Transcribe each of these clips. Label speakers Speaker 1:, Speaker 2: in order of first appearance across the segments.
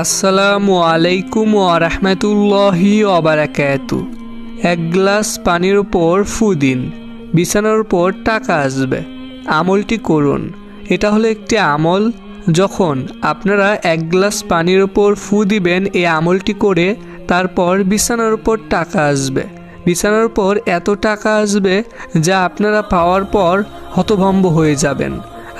Speaker 1: আসসালামু আলাইকুম ওয়া রাহমাতুল্লাহি ওয়া বারাকাতুহু। এক গ্লাস পানির উপর ফু দিন, বিছানার উপর টাকা আসবে। আমলটি করুন। এটা হলো একটি আমল। যখন আপনারা এক গ্লাস পানির উপর ফু দিবেন, এই আমলটি করে তারপর বিছানার উপর টাকা আসবে। বিছানার উপর এত টাকা আসবে যা আপনারা পাওয়ার পর হতভম্ব হয়ে যাবেন।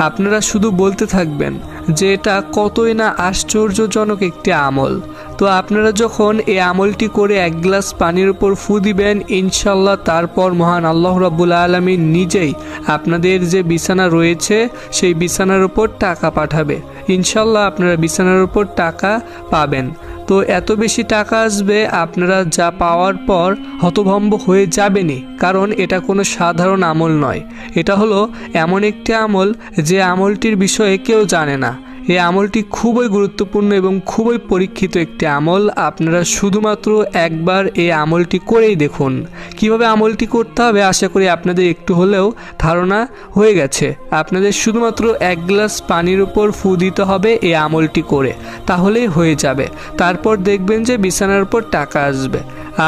Speaker 1: আপনারা শুধু বলতে থাকবেন যে এটা কতই না আশ্চর্যজনক একটি আমল। তো আপনারা যখন এই আমলটি করে এক গ্লাস পানির উপর ফু দিবেন, ইনশাল্লাহ তারপর মহান আল্লাহ রাব্বুল আলামিন নিজেই আপনাদের যে বিছানা রয়েছে সেই বিছানার উপর টাকা পাঠাবে। ইনশাল্লাহ আপনারা বিছানার উপর টাকা পাবেন। তো এত বেশি টাকা আসবে, আপনারা যা পাওয়ার পর হতভম্ব হয়ে যাবেনই। কারণ এটা কোনো সাধারণ আমল নয়। এটা হলো এমন একটি আমল যে আমলটির বিষয়ে কেউ জানে না। এই আমলটি খুবই গুরুত্বপূর্ণ এবং খুবই পরীক্ষিত একটি আমল। আপনারা শুধুমাত্র একবার এই আমলটি করেই দেখুন। কিভাবে আমলটি করতে হবে আশা করি আপনাদের একটু হলেও ধারণা হয়ে গেছে। আপনাদের শুধুমাত্র এক গ্লাস পানির উপর ফু দিতে হবে এই আমলটি করে, তাহলেই হয়ে যাবে। তারপর দেখবেন যে বিছানার উপর টাকা আসবে।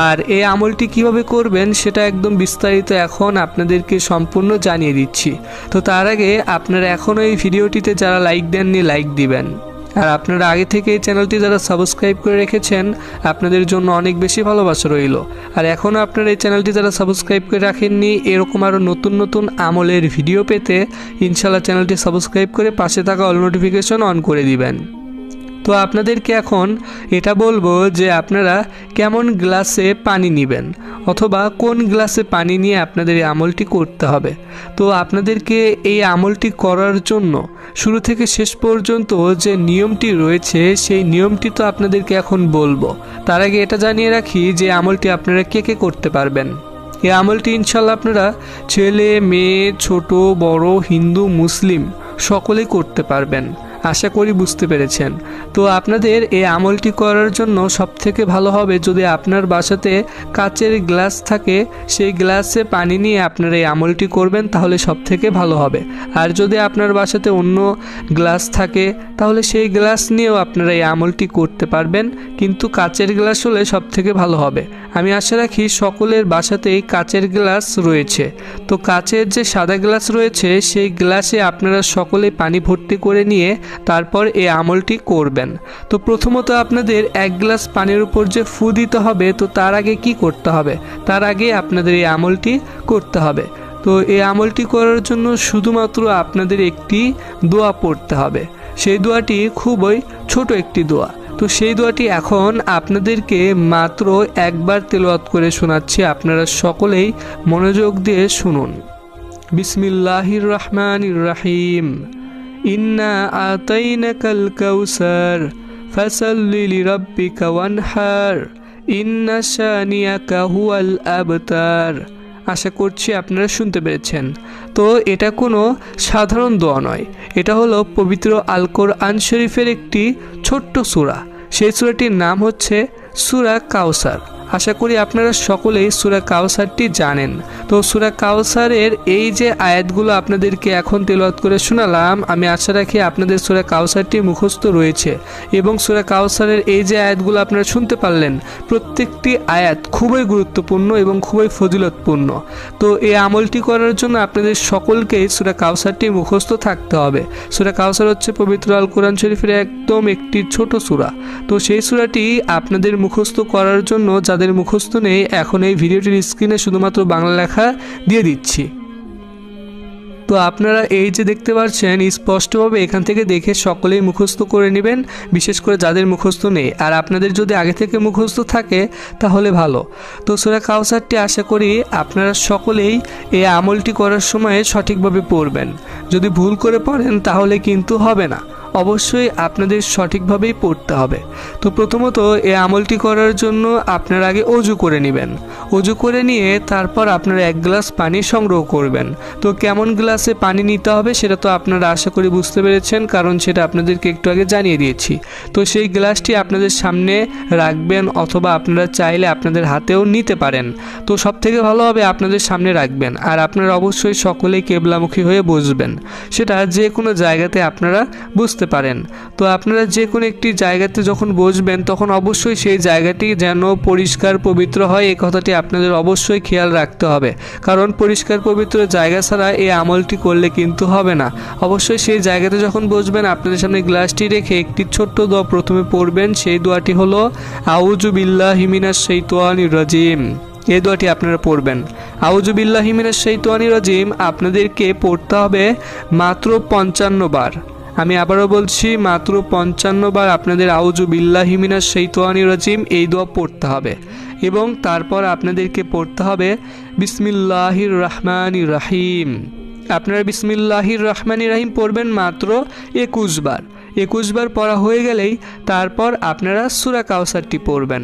Speaker 1: আর এই আমলটি কিভাবে করবেন সেটা একদম বিস্তারিত এখন আপনাদেরকে সম্পূর্ণ জানিয়ে দিচ্ছি। তো তার আগে আপনারা এখনও এই ভিডিওটিতে যারা লাইক দেননি লাইক দিবেন। আর আপনারা আগে থেকে এই চ্যানেলটি যারা সাবস্ক্রাইব করে রেখেছেন আপনাদের জন্য অনেক বেশি ভালোবাসা রইল। আর এখনও আপনারা এই চ্যানেলটি যারা সাবস্ক্রাইব করে রাখেননি, এরকম আরও নতুন নতুন আমলের ভিডিও পেতে ইনশাল্লাহ চ্যানেলটি সাবস্ক্রাইব করে পাশে থাকা অল নোটিফিকেশন অন করে দিবেন। তো আপনাদেরকে এখন এটা বলবো যে আপনারা কেমন গ্লাসে পানি নেবেন অথবা কোন গ্লাসে পানি নিয়ে আপনাদের এই আমলটি করতে হবে। তো আপনাদেরকে এই আমলটি করার জন্য শুরু থেকে শেষ পর্যন্ত যে নিয়মটি রয়েছে সেই নিয়মটি তো আপনাদেরকে এখন বলবো। তার আগে এটা জানিয়ে রাখি যে আমলটি আপনারা কে কে করতে পারবেন। এই আমলটি ইনশাল্লাহ আপনারা ছেলে মেয়ে ছোট বড় হিন্দু মুসলিম সকলেই করতে পারবেন। আশা করি বুঝতে পেরেছেন। তো আপনাদের এই আমলটি করার জন্য সবথেকে ভালো হবে যদি আপনার বাসাতে কাচের গ্লাস থাকে, সেই গ্লাসে পানি নিয়ে আপনারা এই আমলটি করবেন, তাহলে সবথেকে ভালো হবে। আর যদি আপনার বাসাতে অন্য গ্লাস থাকে তাহলে সেই গ্লাস নিয়েও আপনারা এই আমলটি করতে পারবেন, কিন্তু কাচের গ্লাস হলে সবথেকে ভালো হবে। আমি আশা রাখি সকলের বাসাতেই কাচের গ্লাস রয়েছে। তো কাচের যে সাদা গ্লাস রয়েছে সেই গ্লাসে আপনারা সকলেই পানি ভর্তি করে নিয়ে তারপর এই আমলটি করবেন। তো প্রথমত আপনাদের এক গ্লাস পানির উপর যে ফু দিতে হবে, তো তার আগে কি করতে হবে? তার আগে আপনাদের এই আমলটি করতে হবে। তো এই আমলটি করার জন্য শুধুমাত্র আপনাদের একটি দোয়া পড়তে হবে। সেই দোয়াটি খুবই ছোট একটি দোয়া। তো সেই দোয়াটি এখন আপনাদেরকে মাত্র একবার তেলাওয়াত করে শোনাচ্ছি, আপনারা সকলেই মনোযোগ দিয়ে শুনুন। বিসমিল্লাহির রহমানির রহিম। ইন্না আতাইনাকাল কাউসার ফাসাল্লি লিরাব্বিকা ওয়ানহার ইন্না শানিয়াকা হুয়াল আবতার। আশা করছি আপনারা শুনতে পেরেছেন। তো এটা কোনো সাধারণ দোয়া নয়, এটা হলো পবিত্র আল কোরআন শরীফের একটি ছোট্ট সূরা। সেই সূরাটির নাম হচ্ছে সূরা কাউসার। আশা করি আপনারা সকলেই সূরা কাউসারটি জানেন। তো সূরা কাউসারের এই যে আয়াতগুলো আপনাদেরকে এখন তেলাওয়াত করে শোনালাম, আমি আশা রাখি আপনাদের সূরা কাউসারটি মুখস্থ রয়েছে এবং সূরা কাউসারের এই যে আয়াতগুলো আপনারা শুনতে পারলেন, প্রত্যেকটি আয়াত খুবই গুরুত্বপূর্ণ এবং খুবই ফজিলতপূর্ণ। তো এই আমলটি করার জন্য আপনাদের সকলকেই সূরা কাউসারটি মুখস্থ থাকতে হবে। সূরা কাউসার হচ্ছে পবিত্র আল কোরআন শরীফের একদম একটি ছোট সূরা। তো সেই সূরাটি আপনাদের মুখস্থ করার জন্য যাদের মুখস্থ নেই, এখন এই ভিডিওটির স্ক্রিনে শুধুমাত্র বাংলা লেখা দিয়ে দিচ্ছি। তো আপনারা এই যে দেখতে পাচ্ছেন স্পষ্টভাবে এখান থেকে দেখে সকলেই মুখস্থ করে নেবেন, বিশেষ করে যাদের মুখস্থ নেই। আর আপনাদের যদি আগে থেকে মুখস্থ থাকে তাহলে ভালো। তো সূরা কাউসারটি আশা করি আপনারা সকলেই এই আমলটি করার সময় সঠিকভাবে পড়বেন। যদি ভুল করে পড়েন তাহলে কিন্তু হবে না, অবশ্যই আপনাদের সঠিকভাবেই পড়তে হবে। তো প্রথমত এই আমলটি করার জন্য আপনারা আগে অজু করে নেবেন। অজু করে নিয়ে তারপর আপনারা এক গ্লাস পানি সংগ্রহ করবেন। তো কেমন গ্লাসে পানি নিতে হবে সেটা তো আপনারা আশা করি বুঝতে পেরেছেন, কারণ সেটা আপনাদেরকে একটু আগে জানিয়ে দিয়েছি। তো সেই গ্লাসটি আপনাদের সামনে রাখবেন অথবা আপনারা চাইলে আপনাদের হাতেও নিতে পারেন। তো সব থেকে ভালো হবে আপনাদের সামনে রাখবেন। আর আপনারা অবশ্যই সকলেই কেবলামুখী হয়ে বসবেন, সেটা যে কোনো জায়গাতে আপনারা বসতে বসতে পারেন। তো আপনারা যে কোনো একটি জায়গাতে যখন বসবেন তখন অবশ্যই সেই জায়গাটি যেন পরিষ্কার পবিত্র হয়, এই কথাটি আপনাদের অবশ্যই খেয়াল রাখতে হবে। কারণ পরিষ্কার পবিত্র জায়গা ছাড়া এই আমলটি করলে কিন্তু হবে না। অবশ্যই সেই জায়গাতে যখন বসবেন আপনাদের সামনে গ্লাসটি রেখে একটি ছোট্ট দোয়া প্রথমে পড়বেন। সেই দোয়াটি হলো আউযু বিল্লাহি মিনাশ শাইতানির রাজিম। এই দোয়াটি আপনারা পড়বেন। আউযু বিল্লাহি মিনাশ শাইতানির রাজিম আপনাদেরকে পড়তে হবে মাত্র 55 বার। আমি আবারও বলছি, মাত্র 55 বার আপনাদের আউযু বিল্লাহি মিনাশ শাইতানির রাজিম এই দোয়া পড়তে হবে। এবং তারপর আপনাদেরকে পড়তে হবে বিসমিল্লাহির রহমানির রহিম। আপনারা বিসমিল্লাহির রহমানির রহিম পড়বেন মাত্র 21 বার। 21 বার পড়া হয়ে গেলেই তারপর আপনারা সূরা কাউসারটি পড়বেন।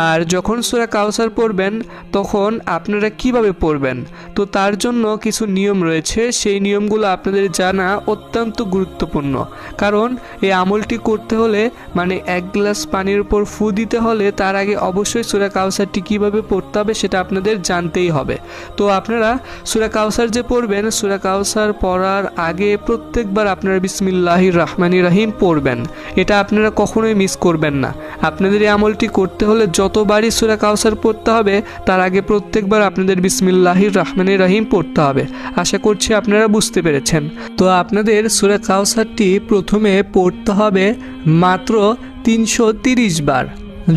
Speaker 1: আর যখন সূরা কাউসার পড়বেন তখন আপনারা কিভাবে পড়বেন, তো তার জন্য কিছু নিয়ম রয়েছে। সেই নিয়মগুলো আপনাদের জানা অত্যন্ত গুরুত্বপূর্ণ। কারণ এই আমলটি করতে হলে মানে 1 গ্লাস পানির উপর ফু দিতে হলে তার আগে অবশ্যই সূরা কাউসারটি কিভাবে পড়তে হবে সেটা আপনাদের জানতেই হবে। তো আপনারা সূরা কাউসার যে পড়বেন, সূরা কাউসার পড়ার আগে প্রত্যেকবার আপনারা বিসমিল্লাহির রহমানির রহিম পড়বেন। এটা আপনারা কখনোই মিস করবেন না। আপনাদের এই আমলটি করতে হলে যতবারই সূরা কাউসার পড়তে হবে তার আগে প্রত্যেকবার আপনাদের বিসমিল্লাহির রহমানির রহিম পড়তে হবে। আশা করছি আপনারা বুঝতে পেরেছেন। তো আপনাদের সূরা কাউসারটি প্রথমে পড়তে হবে মাত্র 330 বার।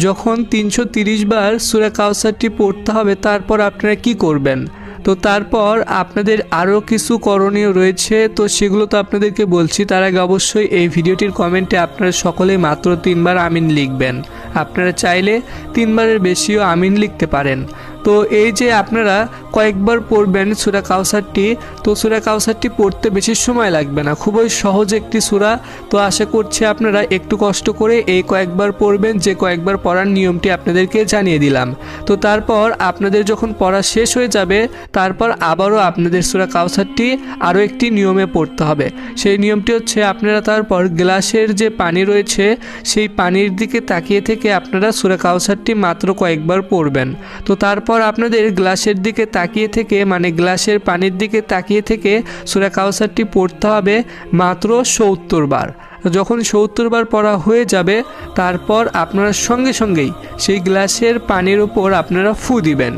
Speaker 1: যখন 330 বার সূরা কাউসারটি পড়তে হবে তারপর আপনারা কি করবেন, তো তারপর আপনাদের আরও কিছু করণীয় রয়েছে। তো সেগুলো তো আপনাদেরকে বলছি। তার আগে অবশ্যই এই ভিডিওটির কমেন্টে আপনারা সকলেই মাত্র 3 বার আমিন লিখবেন। আপনারা চাইলে 3 বারের বেশিও আমিন লিখতে পারেন। তো এই যে আপনারা কয়েকবার পড়বেন সূরা কাউসারটি, তো সূরা কাউসারটি পড়তে বেশি সময় লাগবে না, খুবই সহজ একটি সূরা। তো আশা করছি আপনারা একটু কষ্ট করে এই কয়েকবার পড়বেন, যে কয়েকবার পড়ার নিয়মটি আপনাদেরকে জানিয়ে দিলাম। তো তারপর আপনাদের যখন পড়া শেষ হয়ে যাবে তারপর আবারও আপনাদের সূরা কাউসারটি আরও একটি নিয়মে পড়তে হবে। সেই নিয়মটি হচ্ছে আপনারা তারপর গ্লাসের যে পানি রয়েছে সেই পানির দিকে তাকিয়ে থেকে আপনারা সূরা কাউসারটি মাত্র কয়েকবার পড়বেন। তো তারপর আপনাদের গ্লাসের দিকে তাকিয়ে থেকে মানে গ্লাসের পানির দিকে তাকিয়ে থেকে সূরা কাউসারটি পড়তে হবে মাত্র 70 বার। যখন 70 বার পড়া হয়ে যাবে তারপর আপনারা সঙ্গে সঙ্গেই সেই গ্লাসের পানির উপর আপনারা ফু দিবেন।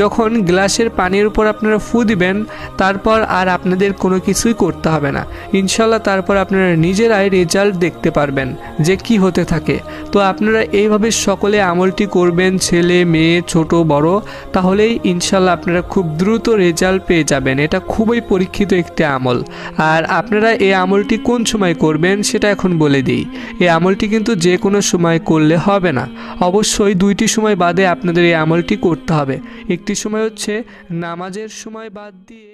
Speaker 1: যখন গ্লাসের পানির উপর আপনারা ফু দিবেন তারপর আর আপনাদের কোনো কিছুই করতে হবে না ইনশাল্লাহ। তারপর আপনারা নিজেরাই রেজাল্ট দেখতে পারবেন যে কি হতে থাকে। তো আপনারা এইভাবে সকলে আমলটি করবেন, ছেলে মেয়ে ছোট বড়, তাহলেই ইনশাল্লাহ আপনারা খুব দ্রুত রেজাল্ট পেয়ে যাবেন। এটা খুবই পরীক্ষিত একটি আমল। আর আপনারা এই আমলটি কোন সময় করবেন সেটা এখন বলে দিই। এই আমলটি কিন্তু যে কোনো সময় করলে হবে না, অবশ্যই 2টি সময় বাদে আপনাদের এই আমলটি করতে হবে। একটি সময় হচ্ছে নামাজের সময় বাদ দিয়ে